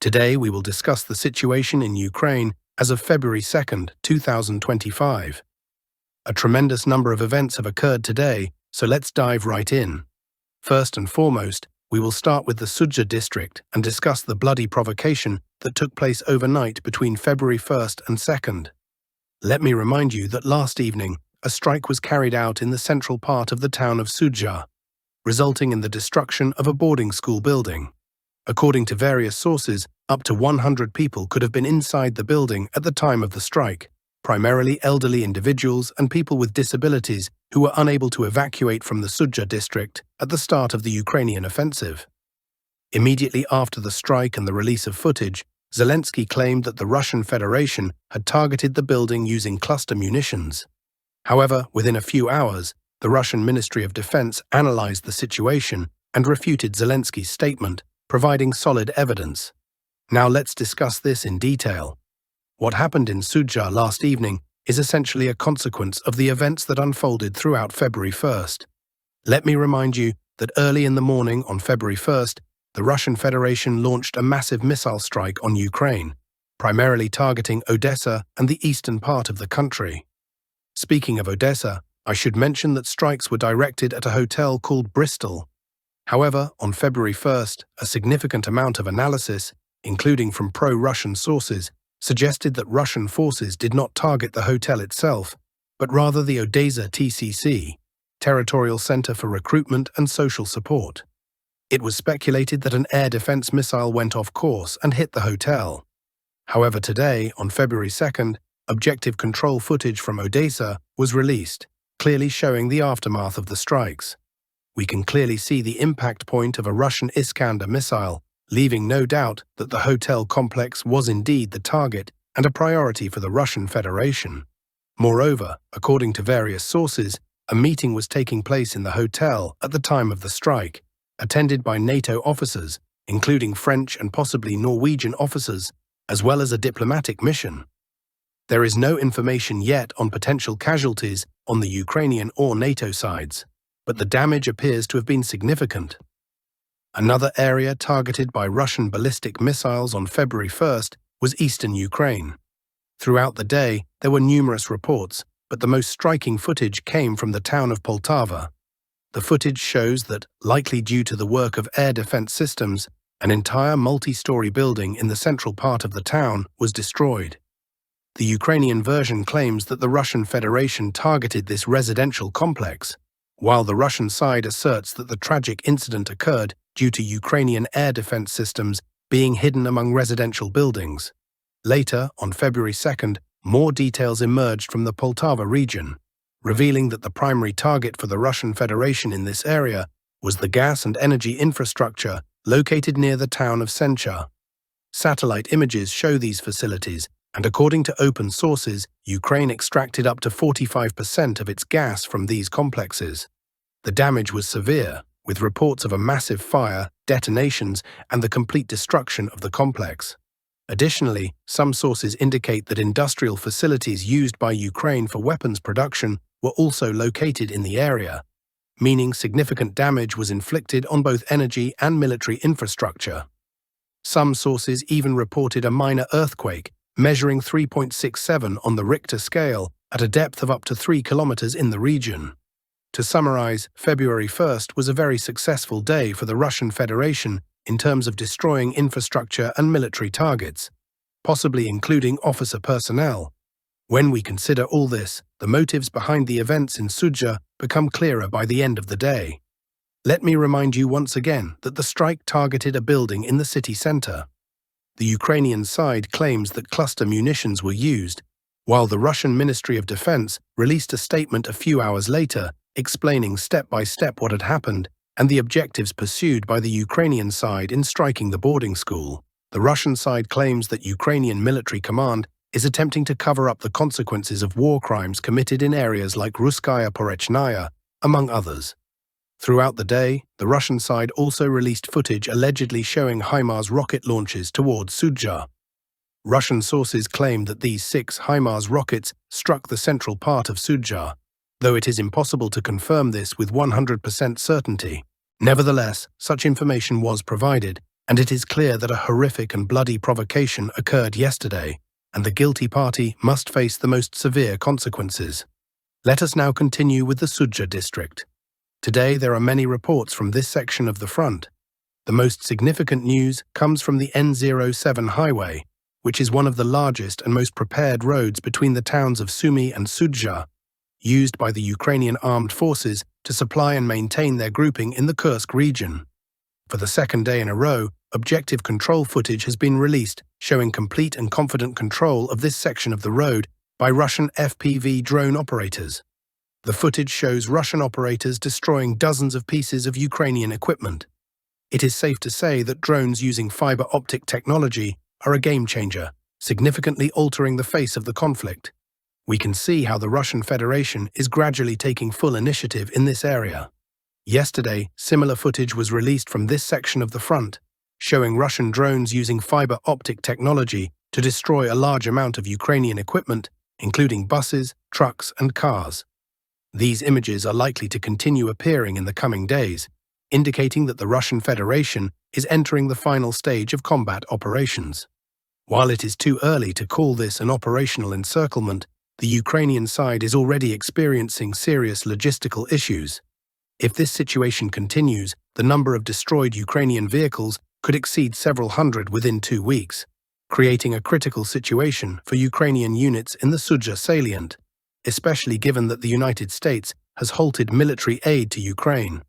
Today we will discuss the situation in Ukraine as of February 2nd, 2025. A tremendous number of events have occurred today, so let's dive right in. First and foremost, we will start with the Sudzha district and discuss the bloody provocation that took place overnight between February 1st and 2nd. Let me remind you that last evening, a strike was carried out in the central part of the town of Sudzha, resulting in the destruction of a boarding school building. According to various sources, up to 100 people could have been inside the building at the time of the strike, primarily elderly individuals and people with disabilities who were unable to evacuate from the Sudzha district at the start of the Ukrainian offensive. Immediately after the strike and the release of footage, Zelensky claimed that the Russian Federation had targeted the building using cluster munitions. However, within a few hours, the Russian Ministry of Defense analyzed the situation and refuted Zelensky's statement, providing solid evidence. Now let's discuss this in detail. What happened in Sudzha last evening is essentially a consequence of the events that unfolded throughout February 1st. Let me remind you that early in the morning on February 1st, the Russian Federation launched a massive missile strike on Ukraine, primarily targeting Odessa and the eastern part of the country. Speaking of Odessa, I should mention that strikes were directed at a hotel called Bristol. However, on February 1st, a significant amount of analysis, including from pro-Russian sources, suggested that Russian forces did not target the hotel itself, but rather the Odessa TCC, Territorial Center for Recruitment and Social Support. It was speculated that an air defense missile went off course and hit the hotel. However, today, on February 2nd, objective control footage from Odessa was released, clearly showing the aftermath of the strikes. We can clearly see the impact point of a Russian Iskander missile, leaving no doubt that the hotel complex was indeed the target and a priority for the Russian Federation. Moreover, according to various sources, a meeting was taking place in the hotel at the time of the strike, attended by NATO officers, including French and possibly Norwegian officers, as well as a diplomatic mission. There is no information yet on potential casualties on the Ukrainian or NATO sides, but the damage appears to have been significant. Another area targeted by Russian ballistic missiles on February 1st was eastern Ukraine. Throughout the day, there were numerous reports, but the most striking footage came from the town of Poltava. The footage shows that, likely due to the work of air defense systems, an entire multi-story building in the central part of the town was destroyed. The Ukrainian version claims that the Russian Federation targeted this residential complex, while the Russian side asserts that the tragic incident occurred due to Ukrainian air defense systems being hidden among residential buildings. Later, on February 2nd, more details emerged from the Poltava region, revealing that the primary target for the Russian Federation in this area was the gas and energy infrastructure located near the town of Sencha. Satellite images show these facilities, and according to open sources, Ukraine extracted up to 45% of its gas from these complexes. The damage was severe, with reports of a massive fire, detonations, and the complete destruction of the complex. Additionally, some sources indicate that industrial facilities used by Ukraine for weapons production were also located in the area, meaning significant damage was inflicted on both energy and military infrastructure. Some sources even reported a minor earthquake, measuring 3.67 on the Richter scale at a depth of up to 3 kilometers in the region. To summarize, February 1st was a very successful day for the Russian Federation in terms of destroying infrastructure and military targets, possibly including officer personnel. When we consider all this, the motives behind the events in Sudzha become clearer by the end of the day. Let me remind you once again that the strike targeted a building in the city center. The Ukrainian side claims that cluster munitions were used, while the Russian Ministry of Defense released a statement a few hours later explaining step-by-step what had happened and the objectives pursued by the Ukrainian side in striking the boarding school. The Russian side claims that Ukrainian military command is attempting to cover up the consequences of war crimes committed in areas like Ruskaya Porochnaya, among others. Throughout the day, the Russian side also released footage allegedly showing HIMARS rocket launches towards Sudzha. Russian sources claim that these 6 HIMARS rockets struck the central part of Sudzha, though it is impossible to confirm this with 100% certainty. Nevertheless, such information was provided, And it is clear that a horrific and bloody provocation occurred yesterday, and the guilty party must face the most severe consequences. Let us now continue with the Sudzha district. Today there are many reports from this section of the front. The most significant news comes from the N07 highway, which is one of the largest and most prepared roads between the towns of Sumy and Sudzha, used by the Ukrainian armed forces to supply and maintain their grouping in the Kursk region. For the second day in a row, objective control footage has been released showing complete and confident control of this section of the road by Russian FPV drone operators. The footage shows Russian operators destroying dozens of pieces of Ukrainian equipment. It is safe to say that drones using fiber optic technology are a game-changer, significantly altering the face of the conflict. We can see how the Russian Federation is gradually taking full initiative in this area. Yesterday, similar footage was released from this section of the front, showing Russian drones using fiber optic technology to destroy a large amount of Ukrainian equipment, including buses, trucks, and cars. These images are likely to continue appearing in the coming days, indicating that the Russian Federation is entering the final stage of combat operations. While it is too early to call this an operational encirclement, the Ukrainian side is already experiencing serious logistical issues. If this situation continues, the number of destroyed Ukrainian vehicles could exceed several hundred within 2 weeks, creating a critical situation for Ukrainian units in the Sudzha salient, especially given that the United States has halted military aid to Ukraine.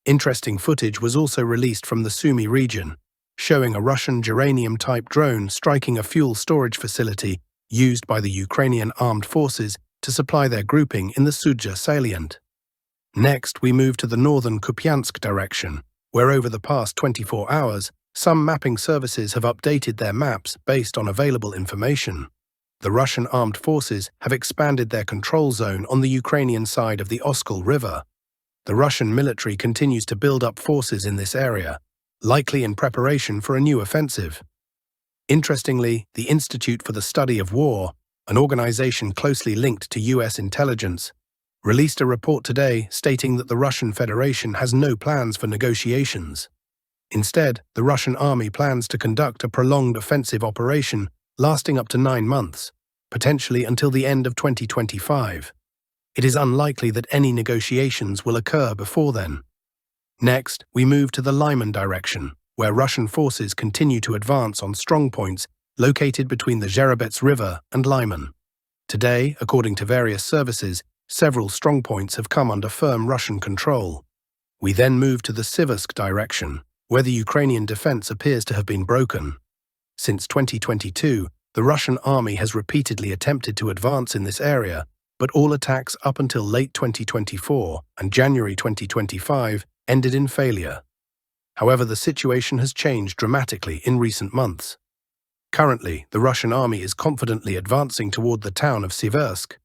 Interesting footage was also released from the Sumy region, showing a Russian geranium-type drone striking a fuel storage facility used by the Ukrainian armed forces to supply their grouping in the Sudzha salient. Next, we move to the northern Kupiansk direction, where over the past 24 hours, some mapping services have updated their maps based on available information. The Russian armed forces have expanded their control zone on the Ukrainian side of the Oskol River. The Russian military continues to build up forces in this area, likely in preparation for a new offensive. Interestingly, the Institute for the Study of War, an organization closely linked to US intelligence, released a report today stating that the Russian Federation has no plans for negotiations. Instead, the Russian army plans to conduct a prolonged offensive operation lasting up to 9 months, potentially until the end of 2025. It is unlikely that any negotiations will occur before then. Next, we move to the Lyman direction, where Russian forces continue to advance on strongpoints located between the Zherebets River and Lyman. Today, according to various services, several strongpoints have come under firm Russian control. We then move to the Siversk direction, where the Ukrainian defense appears to have been broken. Since 2022, the Russian army has repeatedly attempted to advance in this area, but all attacks up until late 2024 and January 2025 ended in failure. However, the situation has changed dramatically in recent months. Currently, the Russian army is confidently advancing toward the town of Siversk,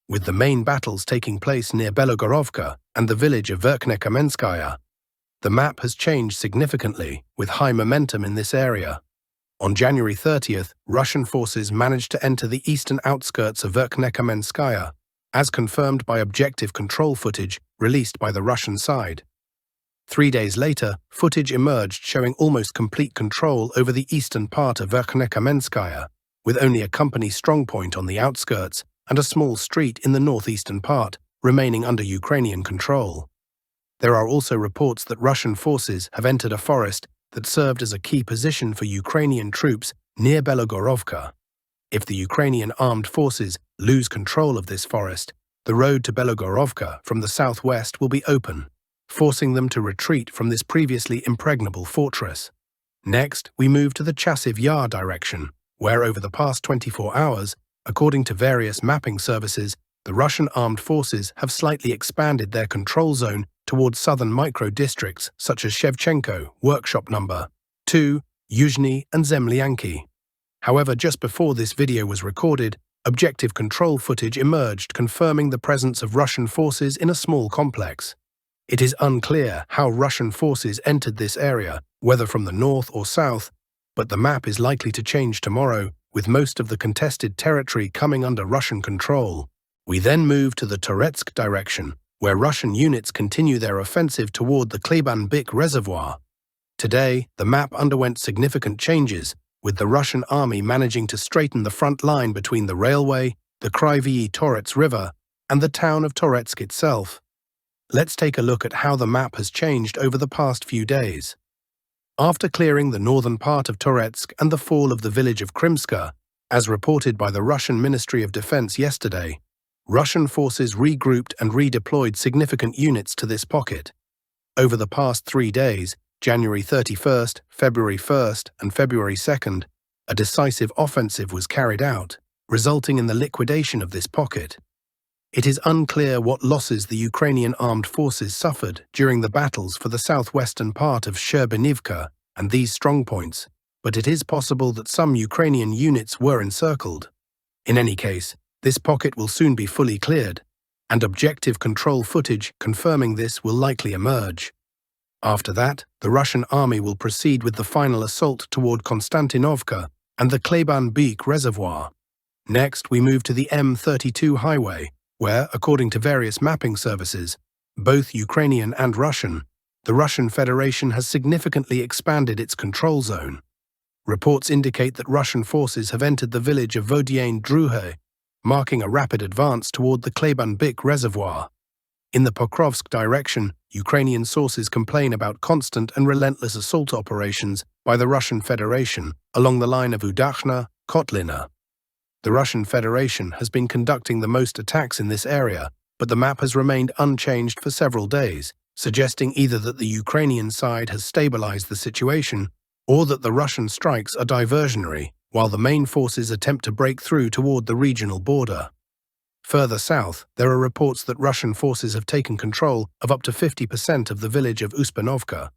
with the main battles taking place near Belogorovka and the village of Verkhne Kamenskaya. The map has changed significantly, with high momentum in this area. On January 30th, Russian forces managed to enter the eastern outskirts of Verkhne Kamenskaya, as confirmed by objective control footage released by the Russian side. 3 days later, footage emerged showing almost complete control over the eastern part of Verkhne Kamenskaya, with only a company strongpoint on the outskirts and a small street in the northeastern part remaining under Ukrainian control. There are also reports that Russian forces have entered a forest that served as a key position for Ukrainian troops near Belogorovka. If the Ukrainian armed forces lose control of this forest, the road to Belogorovka from the southwest will be open, forcing them to retreat from this previously impregnable fortress. Next, we move to the Chasiv Yar direction, where over the past 24 hours, according to various mapping services, the Russian armed forces have slightly expanded their control zone towards southern micro-districts such as Shevchenko, Workshop No. 2, Yuzhny, and Zemlyanki. However, just before this video was recorded, objective control footage emerged confirming the presence of Russian forces in a small complex. It is unclear how Russian forces entered this area, whether from the north or south, but the map is likely to change tomorrow, with most of the contested territory coming under Russian control. We then move to the Toretsk direction, where Russian units continue their offensive toward the Kleban-Bik reservoir. Today, the map underwent significant changes, with the Russian army managing to straighten the front line between the railway, the Kryvyi Torets River, and the town of Toretsk itself. Let's take a look at how the map has changed over the past few days. After clearing the northern part of Toretsk and the fall of the village of Krimska, as reported by the Russian Ministry of Defense yesterday, Russian forces regrouped and redeployed significant units to this pocket. Over the past 3 days, January 31st, February 1st, and February 2nd, a decisive offensive was carried out, resulting in the liquidation of this pocket. It is unclear what losses the Ukrainian armed forces suffered during the battles for the southwestern part of Shcherbinivka and these strongpoints, but it is possible that some Ukrainian units were encircled. In any case, this pocket will soon be fully cleared, and objective control footage confirming this will likely emerge. After that, the Russian army will proceed with the final assault toward Konstantinovka and the Kleban-Beek reservoir. Next, we move to the M32 highway, where, according to various mapping services, both Ukrainian and Russian, the Russian Federation has significantly expanded its control zone. Reports indicate that Russian forces have entered the village of Vodiane-Druhe, marking a rapid advance toward the Kleban-Beek reservoir. In the Pokrovsk direction, Ukrainian sources complain about constant and relentless assault operations by the Russian Federation along the line of Udachna-Kotlina. The Russian Federation has been conducting the most attacks in this area, but the map has remained unchanged for several days, suggesting either that the Ukrainian side has stabilized the situation or that the Russian strikes are diversionary, while the main forces attempt to break through toward the regional border. Further south, there are reports that Russian forces have taken control of up to 50% of the village of Uspanovka.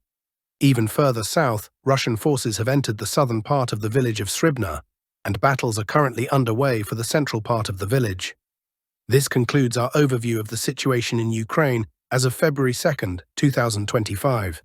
Even further south, Russian forces have entered the southern part of the village of Sribna, and battles are currently underway for the central part of the village. This concludes our overview of the situation in Ukraine as of February 2nd, 2025.